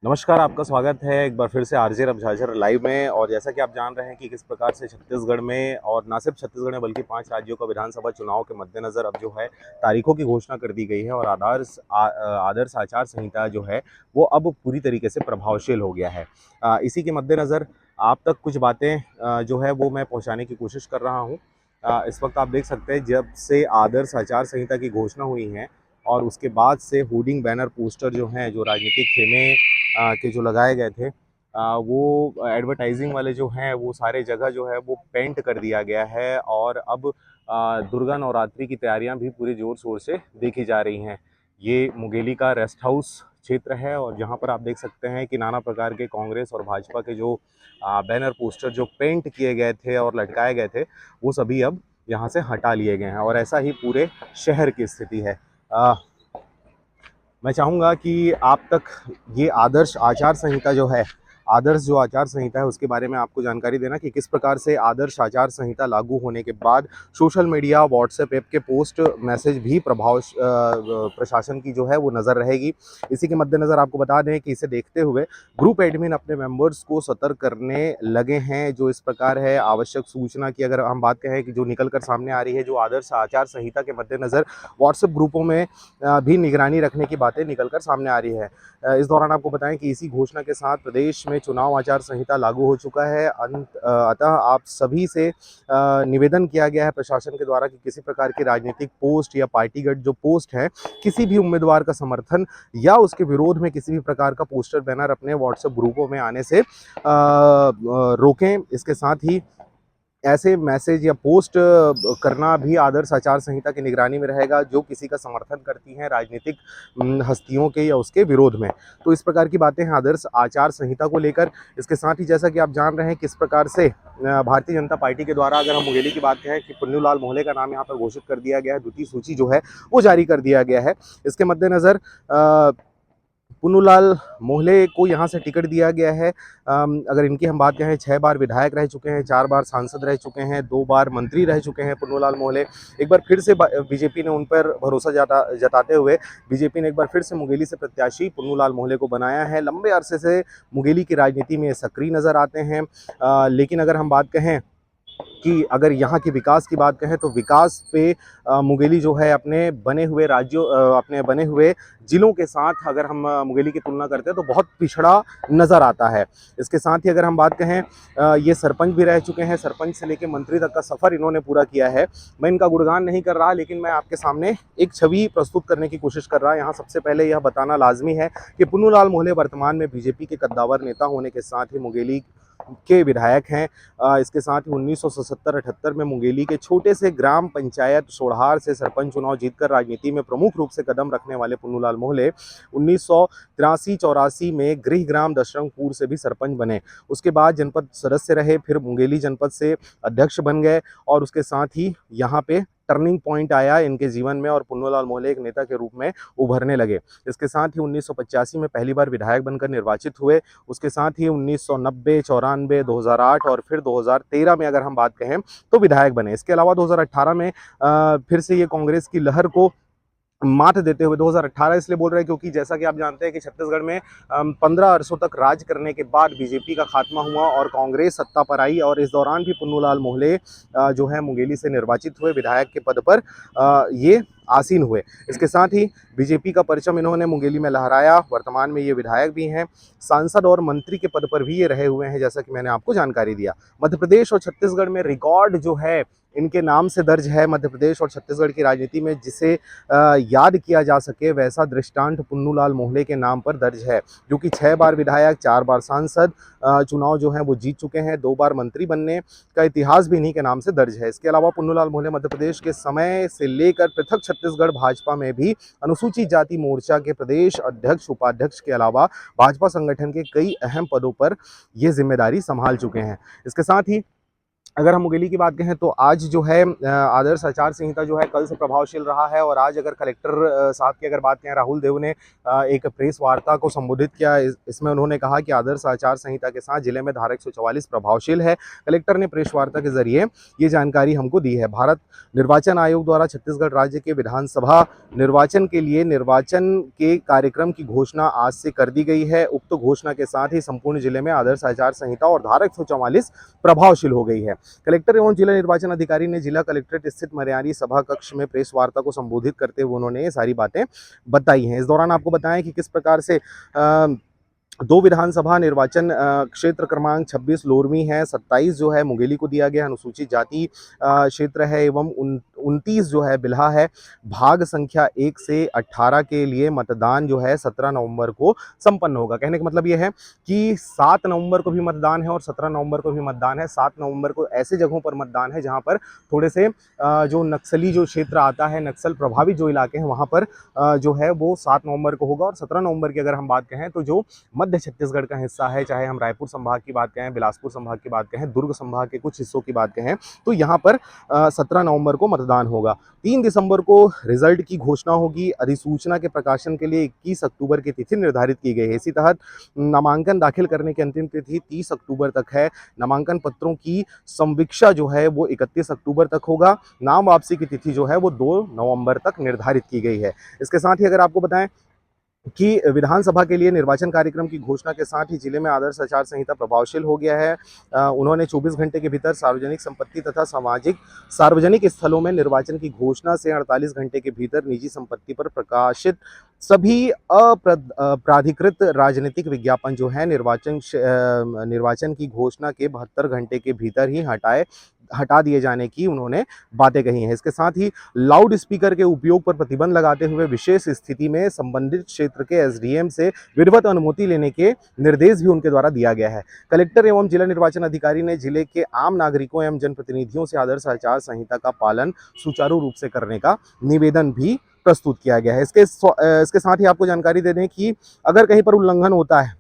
नमस्कार, आपका स्वागत है एक बार फिर से आरजे रबझाझर लाइव में। और जैसा कि आप जान रहे हैं कि किस प्रकार से छत्तीसगढ़ में और ना सिर्फ छत्तीसगढ़ में बल्कि 5 राज्यों का विधानसभा चुनाव के मद्देनज़र अब जो है तारीखों की घोषणा कर दी गई है और आदर्श आचार संहिता जो है वो अब पूरी तरीके से प्रभावशील हो गया है। इसी के मद्देनज़र आप तक कुछ बातें जो है वो मैं पहुँचाने की कोशिश कर रहा हूँ। इस वक्त आप देख सकते हैं जब से आदर्श आचार संहिता की घोषणा हुई है और उसके बाद से होर्डिंग बैनर पोस्टर जो हैं जो राजनीतिक खेमे के जो लगाए गए थे वो एडवर्टाइजिंग वाले जो हैं वो सारे जगह जो है वो पेंट कर दिया गया है। और अब दुर्गा नवरात्रि की तैयारियां भी पूरे जोर शोर से देखी जा रही हैं। ये मुंगेली का रेस्ट हाउस क्षेत्र है और जहां पर आप देख सकते हैं कि नाना प्रकार के कांग्रेस और भाजपा के जो बैनर पोस्टर जो पेंट किए गए थे और लटकाए गए थे वो सभी अब यहाँ से हटा लिए गए हैं और ऐसा ही पूरे शहर की स्थिति है। मैं चाहूँगा कि आप तक ये आदर्श आचार संहिता जो है, आदर्श जो आचार संहिता है उसके बारे में आपको जानकारी देना कि किस प्रकार से आदर्श आचार संहिता लागू होने के बाद सोशल मीडिया, व्हाट्सएप ऐप के पोस्ट मैसेज भी प्रशासन की जो है वो नज़र रहेगी। इसी के मद्देनज़र आपको बता दें कि इसे देखते हुए ग्रुप एडमिन अपने मेंबर्स को सतर्क करने लगे हैं। जो इस प्रकार है आवश्यक सूचना की अगर हम बात कहें कि जो निकल कर सामने आ रही है, जो आदर्श आचार संहिता के मद्देनज़र व्हाट्सएप ग्रुपों में भी निगरानी रखने की बातें निकलकर सामने आ रही है। इस दौरान आपको बताएं कि इसी घोषणा के साथ प्रदेश में चुनाव आचार संहिता लागू हो चुका है। अतः आप सभी से निवेदन किया गया है प्रशासन के द्वारा कि किसी प्रकार की राजनीतिक पोस्ट या पार्टीगत जो पोस्ट है, किसी भी उम्मीदवार का समर्थन या उसके विरोध में किसी भी प्रकार का पोस्टर बैनर अपने व्हाट्सएप ग्रुपों में आने से रोकें। इसके साथ ही ऐसे मैसेज या पोस्ट करना भी आदर्श आचार संहिता की निगरानी में रहेगा जो किसी का समर्थन करती हैं राजनीतिक हस्तियों के या उसके विरोध में। तो इस प्रकार की बातें हैं आदर्श आचार संहिता को लेकर। इसके साथ ही जैसा कि आप जान रहे हैं किस प्रकार से भारतीय जनता पार्टी के द्वारा अगर हम मुंगेली की बात कहें कि पुन्नूलाल मोहले का नाम यहाँ पर घोषित कर दिया गया है, द्वितीय सूची जो है वो जारी कर दिया गया है। इसके मद्देनज़र पुन्नूलाल मोहले को यहाँ से टिकट दिया गया है। अगर इनकी हम बात करें 6 बार विधायक रह चुके हैं, 4 बार सांसद रह चुके हैं, 2 बार मंत्री रह चुके हैं पुन्नूलाल मोहले। एक बार फिर से बीजेपी ने उन पर भरोसा जताते हुए बीजेपी ने एक बार फिर से मुंगेली से प्रत्याशी पुन्नूलाल मोहले को बनाया है। लंबे अरसे से मुंगेली की राजनीति में सक्रिय नज़र आते हैं। लेकिन अगर हम बात कहें कि अगर यहाँ के विकास की बात कहें तो विकास पे मुंगेली जो है अपने बने हुए ज़िलों के साथ अगर हम मुंगेली की तुलना करते हैं तो बहुत पिछड़ा नज़र आता है। इसके साथ ही अगर हम बात कहें ये सरपंच भी रह चुके हैं, सरपंच से लेकर मंत्री तक का सफ़र इन्होंने पूरा किया है। मैं इनका गुणगान नहीं कर रहा लेकिन मैं आपके सामने एक छवि प्रस्तुत करने की कोशिश कर रहा। यहाँ सबसे पहले यह बताना लाजमी है कि पुन्नूलाल मोहले वर्तमान में बीजेपी के कद्दावर नेता होने के साथ ही मुंगेली के विधायक हैं। इसके साथ ही 1977-78 में मुंगेली के छोटे से ग्राम पंचायत सोढ़ार से सरपंच चुनाव जीतकर राजनीति में प्रमुख रूप से कदम रखने वाले पुन्नूलाल मोहले 1983-84 में गृहग्राम दशरंगपुर से भी सरपंच बने। उसके बाद जनपद सदस्य रहे, फिर मुंगेली जनपद से अध्यक्ष बन गए और उसके साथ ही यहाँ पे टर्निंग पॉइंट आया इनके जीवन में और पुन्नूलाल मोहले एक नेता के रूप में उभरने लगे। इसके साथ ही 1985 में पहली बार विधायक बनकर निर्वाचित हुए। उसके साथ ही 1990, 94, 2008 और फिर 2013 में अगर हम बात कहें तो विधायक बने। इसके अलावा 2018 में फिर से ये कांग्रेस की लहर को मात देते हुए 2018 इसलिए बोल रहे हैं क्योंकि जैसा कि आप जानते हैं कि छत्तीसगढ़ में 15 अरसों तक राज करने के बाद बीजेपी का खात्मा हुआ और कांग्रेस सत्ता पर आई और इस दौरान भी पुन्नूलाल मोहले जो है मुंगेली से निर्वाचित हुए विधायक के पद पर ये आसीन हुए। इसके साथ ही बीजेपी का परचम इन्होंने मुंगेली में लहराया। वर्तमान में ये विधायक भी हैं, सांसद और मंत्री के पद पर भी ये रहे हुए हैं जैसा कि मैंने आपको जानकारी दिया। मध्य प्रदेश और छत्तीसगढ़ में रिकॉर्ड जो है इनके नाम से दर्ज है। मध्य प्रदेश और छत्तीसगढ़ की राजनीति में जिसे याद किया जा सके वैसा दृष्टांत पुन्नूलाल मोहले के नाम पर दर्ज है, जो कि 6 बार विधायक, 4 बार सांसद चुनाव जो है वो जीत चुके हैं। 2 बार मंत्री बनने का इतिहास भी इन्हीं के नाम से दर्ज है। इसके अलावा पुन्नूलाल मोहले मध्य प्रदेश के समय से लेकर पृथक छत्तीसगढ़ भाजपा में भी अनुसूचित जाति मोर्चा के प्रदेश अध्यक्ष, उपाध्यक्ष के अलावा भाजपा संगठन के कई अहम पदों पर ये जिम्मेदारी संभाल चुके हैं। इसके साथ ही अगर हम मुंगेली की बात कहें तो आज जो है आदर्श आचार संहिता जो है कल से प्रभावशील रहा है। और आज अगर कलेक्टर साहब की अगर बात करें, राहुल देव ने एक प्रेस वार्ता को संबोधित किया। इसमें उन्होंने कहा कि आदर्श आचार संहिता के साथ जिले में धारा 144 प्रभावशील है। कलेक्टर ने प्रेस वार्ता के जरिए ये जानकारी हमको दी है। भारत निर्वाचन आयोग द्वारा छत्तीसगढ़ राज्य के विधानसभा निर्वाचन के लिए निर्वाचन के कार्यक्रम की घोषणा आज से कर दी गई है। उक्त घोषणा के साथ ही संपूर्ण जिले में आदर्श आचार संहिता और धारा 144 प्रभावशील हो गई है। कलेक्टर एवं जिला निर्वाचन अधिकारी ने जिला कलेक्ट्रेट स्थित मर्यादी सभा कक्ष में प्रेस वार्ता को संबोधित करते हुए उन्होंने ये सारी बातें बताई हैं। इस दौरान आपको बताएं कि किस प्रकार से दो विधानसभा निर्वाचन क्षेत्र क्रमांक 26 लोरमी है, 27 जो है मुंगेली को दिया गया अनुसूचित जाति क्षेत्र है, एवं 29 जो है बिल्हा है। भाग संख्या 1 से 18 के लिए मतदान जो है 17 नवंबर को संपन्न होगा। कहने का मतलब ये है कि 7 नवंबर को भी मतदान है और 17 नवंबर को भी मतदान है। 7 नवंबर को ऐसे जगहों पर मतदान है जहां पर थोड़े से जो नक्सली जो क्षेत्र आता है, नक्सल प्रभावित जो इलाके हैं, वहां पर जो है वो 7 नवंबर को होगा। और 17 नवंबर की अगर हम बात कहें तो जो मध्य छत्तीसगढ़ का हिस्सा है, चाहे हम रायपुर संभाग की बात कहें, बिलासपुर संभाग की बात कहें, दुर्ग संभाग के कुछ हिस्सों की बात कहें, तो यहाँ पर 17 नवंबर को मतदान होगा। 3 दिसंबर को रिजल्ट की घोषणा होगी। अधिसूचना के प्रकाशन के लिए 21 अक्टूबर की तिथि निर्धारित की गई है। इसी तहत नामांकन दाखिल करने की अंतिम तिथि 30 अक्टूबर तक है। नामांकन पत्रों की संवीक्षा जो है वो 31 अक्टूबर तक होगा। नाम वापसी की तिथि जो है वो 2 नवंबर तक निर्धारित की गई है। इसके साथ ही अगर आपको बताएं कि विधानसभा के लिए निर्वाचन कार्यक्रम की घोषणा के साथ ही जिले में आदर्श आचार संहिता प्रभावशील हो गया है। उन्होंने 24 घंटे के भीतर सार्वजनिक संपत्ति तथा सार्वजनिक स्थलों में निर्वाचन की घोषणा से 48 घंटे के भीतर निजी संपत्ति पर प्रकाशित सभी अपराधिकृत राजनीतिक विज्ञापन जो है निर्वाचन की घोषणा के 72 घंटे के भीतर ही हटा दिए जाने की उन्होंने बातें कही हैं। इसके साथ ही लाउड स्पीकर के उपयोग पर प्रतिबंध लगाते हुए विशेष स्थिति में संबंधित क्षेत्र के एसडीएम से विधिवत अनुमति लेने के निर्देश भी उनके द्वारा दिया गया है। कलेक्टर एवं जिला निर्वाचन अधिकारी ने जिले के आम नागरिकों एवं जनप्रतिनिधियों से आदर्श आचार संहिता का पालन सुचारू रूप से करने का निवेदन भी प्रस्तुत किया गया है। इसके साथ ही आपको जानकारी दे दें कि अगर कहीं पर उल्लंघन होता है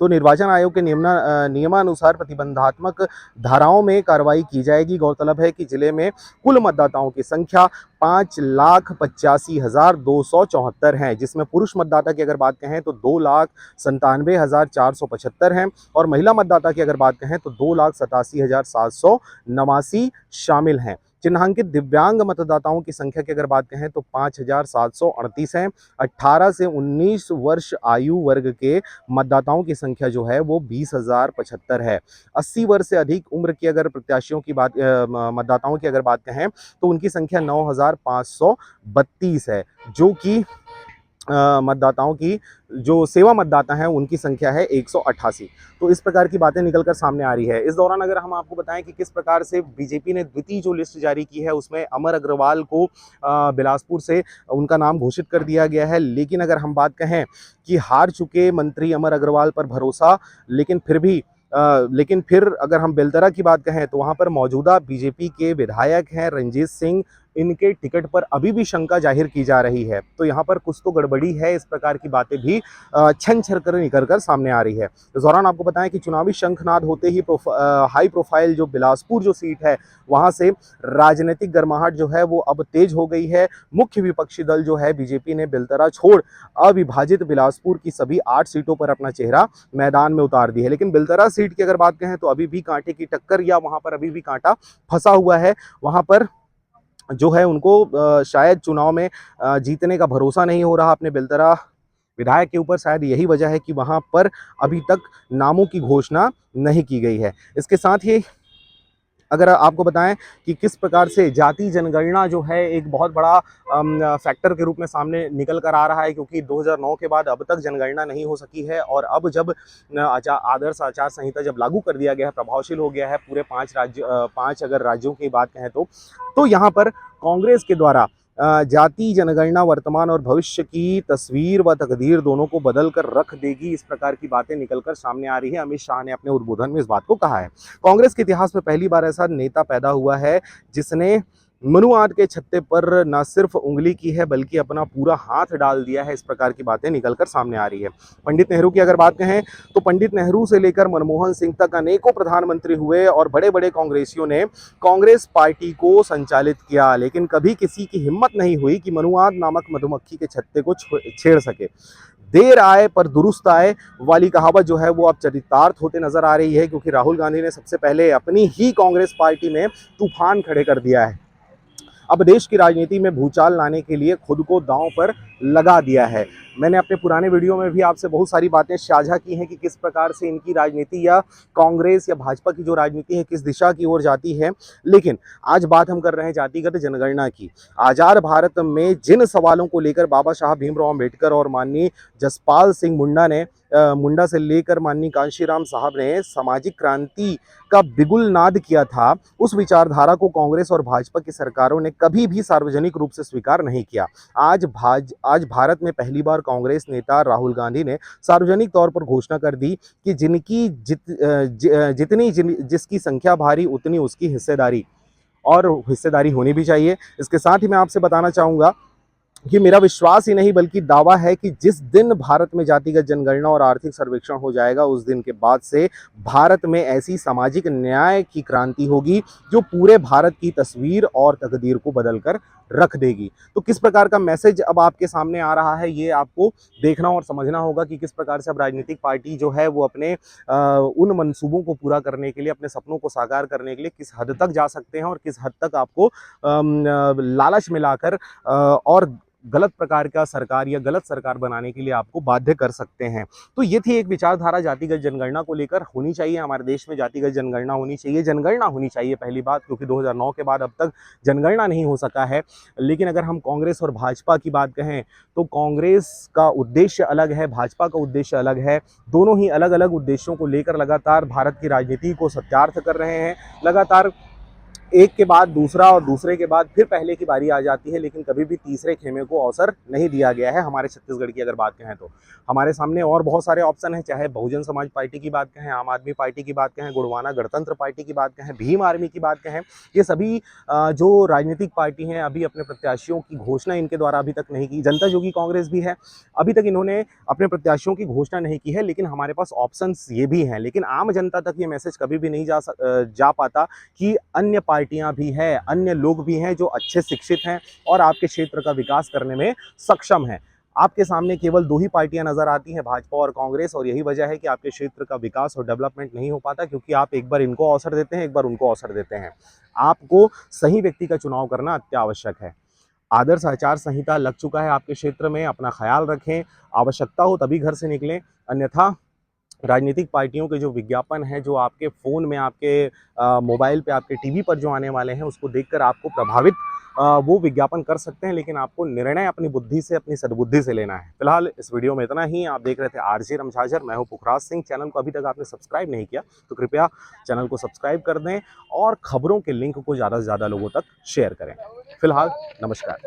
तो निर्वाचन आयोग के नियमानुसार प्रतिबंधात्मक धाराओं में कार्रवाई की जाएगी। गौरतलब है कि जिले में कुल मतदाताओं की संख्या 5,85,274 है, जिसमें पुरुष मतदाता की अगर बात कहें तो 2,97,475 हैं और महिला मतदाता की अगर बात कहें तो 2,87,789 शामिल हैं। चिन्हांकित दिव्यांग मतदाताओं की संख्या की अगर बात कहें तो 5,738 हैं। 18 से 19 वर्ष आयु वर्ग के मतदाताओं की संख्या जो है वो 20,075 है। 80 वर्ष से अधिक उम्र की अगर प्रत्याशियों की बात मतदाताओं की अगर बात कहें तो उनकी संख्या 9,532 है, जो कि मतदाताओं की जो सेवा मतदाता हैं उनकी संख्या है 188। तो इस प्रकार की बातें निकलकर सामने आ रही है। इस दौरान अगर हम आपको बताएं कि किस प्रकार से बीजेपी ने द्वितीय जो लिस्ट जारी की है उसमें अमर अग्रवाल को बिलासपुर से उनका नाम घोषित कर दिया गया है। लेकिन अगर हम बात कहें कि हार चुके मंत्री अमर अग्रवाल पर भरोसा, लेकिन फिर अगर हम बेलतरा की बात कहें तो वहां पर मौजूदा बीजेपी के विधायक हैं रंजीत सिंह, इनके टिकट पर अभी भी शंका जाहिर की जा रही है। तो यहाँ पर कुछ तो गड़बड़ी है, इस प्रकार की बातें भी छन छर कर निकल कर सामने आ रही है। इस दौरान आपको बताएं कि चुनावी शंखनाद होते ही हाई प्रोफाइल जो बिलासपुर जो सीट है वहां से राजनीतिक गर्माहट जो है वो अब तेज हो गई है। मुख्य विपक्षी दल जो है बीजेपी ने बेलतरा छोड़ अविभाजित बिलासपुर की सभी 8 सीटों पर अपना चेहरा मैदान में उतार दिया है। लेकिन बेलतरा सीट की अगर बात कहें तो अभी भी कांटे की टक्कर या वहां पर अभी भी कांटा फंसा हुआ है। वहां पर जो है उनको शायद चुनाव में जीतने का भरोसा नहीं हो रहा अपने बेलतरा विधायक के ऊपर। शायद यही वजह है कि वहां पर अभी तक नामों की घोषणा नहीं की गई है। इसके साथ ही अगर आपको बताएं कि किस प्रकार से जाति जनगणना जो है एक बहुत बड़ा फैक्टर के रूप में सामने निकल कर आ रहा है, क्योंकि 2009 के बाद अब तक जनगणना नहीं हो सकी है। और अब जब आदर्श आचार संहिता जब लागू कर दिया गया है, प्रभावशील हो गया है पूरे 5 अगर राज्यों की बात कहें तो यहाँ पर कांग्रेस के द्वारा जाति जनगणना वर्तमान और भविष्य की तस्वीर व तकदीर दोनों को बदल कर रख देगी, इस प्रकार की बातें निकलकर सामने आ रही है। अमित शाह ने अपने उद्बोधन में इस बात को कहा है। कांग्रेस के इतिहास में पहली बार ऐसा नेता पैदा हुआ है जिसने मनुवाद के छत्ते पर न सिर्फ उंगली की है बल्कि अपना पूरा हाथ डाल दिया है, इस प्रकार की बातें निकलकर सामने आ रही है। पंडित नेहरू की अगर बात कहें तो पंडित नेहरू से लेकर मनमोहन सिंह तक अनेकों प्रधानमंत्री हुए और बड़े बड़े कांग्रेसियों ने कांग्रेस पार्टी को संचालित किया, लेकिन कभी किसी की हिम्मत नहीं हुई कि मनुवाद नामक मधुमक्खी के छत्ते को छेड़ सके। देर आए पर दुरुस्त आए वाली कहावत जो है वो अब चरितार्थ होते नजर आ रही है, क्योंकि राहुल गांधी ने सबसे पहले अपनी ही कांग्रेस पार्टी में तूफान खड़े कर दिया है। अब देश की राजनीति में भूचाल लाने के लिए खुद को दांव पर लगा दिया है। मैंने अपने पुराने वीडियो में भी आपसे बहुत सारी बातें साझा की हैं कि किस प्रकार से इनकी राजनीति या कांग्रेस या भाजपा की जो राजनीति है किस दिशा की ओर जाती है। लेकिन आज बात हम कर रहे हैं जातिगत जनगणना की। आजाद भारत में जिन सवालों को लेकर बाबा साहब भीमराव अम्बेडकर और माननीय जसपाल सिंह मुंडा से लेकर माननीय कांशीराम साहब ने सामाजिक क्रांति का बिगुल नाद किया था, उस विचारधारा को कांग्रेस और भाजपा की सरकारों ने कभी भी सार्वजनिक रूप से स्वीकार नहीं किया। आज भारत में पहली बार कांग्रेस नेता राहुल गांधी ने सार्वजनिक तौर पर घोषणा कर दी कि जिसकी संख्या भारी उतनी उसकी हिस्सेदारी, और हिस्सेदारी होनी भी चाहिए। इसके साथ ही मैं आपसे बताना चाहूँगा कि मेरा विश्वास ही नहीं बल्कि दावा है कि जिस दिन भारत में जातिगत जनगणना और आर्थिक सर्वेक्षण हो जाएगा, उस दिन के बाद से भारत में ऐसी सामाजिक न्याय की क्रांति होगी जो पूरे भारत की तस्वीर और तकदीर को बदलकर रख देगी। तो किस प्रकार का मैसेज अब आपके सामने आ रहा है, ये आपको देखना और समझना होगा कि किस प्रकार से अब राजनीतिक पार्टी जो है वो अपने उन मंसूबों को पूरा करने के लिए, अपने सपनों को साकार करने के लिए किस हद तक जा सकते हैं और किस हद तक आपको लालच में लाकर और गलत प्रकार का सरकार या गलत सरकार बनाने के लिए आपको बाध्य कर सकते हैं। तो ये थी एक विचारधारा जातिगत जनगणना को लेकर। होनी चाहिए हमारे देश में जातिगत जनगणना होनी चाहिए, जनगणना होनी चाहिए पहली बात, क्योंकि 2009 के बाद अब तक जनगणना नहीं हो सका है। लेकिन अगर हम कांग्रेस और भाजपा की बात कहें तो कांग्रेस का उद्देश्य अलग है, भाजपा का उद्देश्य अलग है। दोनों ही अलग अलग उद्देश्यों को लेकर लगातार भारत की राजनीति को सत्यार्थ कर रहे हैं। लगातार एक के बाद दूसरा और दूसरे के बाद फिर पहले की बारी आ जाती है, लेकिन कभी भी तीसरे खेमे को अवसर नहीं दिया गया है हमारे छत्तीसगढ़ की अगर बात कहें तो। हमारे सामने और बहुत सारे ऑप्शन हैं, चाहे बहुजन समाज पार्टी की बात कहें, आम आदमी पार्टी की बात कहें, गोंडवाना गणतंत्र पार्टी की बात कहें, भीम आर्मी की बात कहें। ये सभी जो राजनीतिक पार्टी हैं अभी अपने प्रत्याशियों की घोषणा इनके द्वारा अभी तक नहीं की। जनता जोगी कांग्रेस भी है, अभी तक इन्होंने अपने प्रत्याशियों की घोषणा नहीं की है, लेकिन हमारे पास ऑप्शंस ये भी हैं। लेकिन आम जनता तक ये मैसेज कभी भी नहीं जा पाता कि अन्य पार्टियां भी हैं, अन्य लोग भी हैं जो अच्छे शिक्षित हैं और आपके क्षेत्र का विकास करने में सक्षम हैं। आपके सामने केवल दो ही पार्टियां नजर आती हैं, भाजपा और कांग्रेस, और यही वजह है कि आपके क्षेत्र का विकास और डेवलपमेंट नहीं हो पाता, क्योंकि आप एक बार इनको अवसर देते हैं, एक बार उनको अवसर देते हैं। आपको सही व्यक्ति का चुनाव करना अत्यावश्यक है। आदर्श आचार संहिता लग चुका है आपके क्षेत्र में, अपना ख्याल रखें, आवश्यकता हो तभी घर से निकलें, अन्यथा राजनीतिक पार्टियों के जो विज्ञापन हैं, जो आपके फ़ोन में, आपके मोबाइल पे, आपके टीवी पर जो आने वाले हैं, उसको देखकर आपको प्रभावित वो विज्ञापन कर सकते हैं, लेकिन आपको निर्णय अपनी बुद्धि से, अपनी सद्बुद्धि से लेना है। फिलहाल इस वीडियो में इतना ही। आप देख रहे थे आरजे रमझाझर, मैं हूं पुखराज सिंह। चैनल को अभी तक आपने सब्सक्राइब नहीं किया तो कृपया चैनल को सब्सक्राइब कर दें और खबरों के लिंक को ज़्यादा से ज़्यादा लोगों तक शेयर करें। फिलहाल नमस्कार।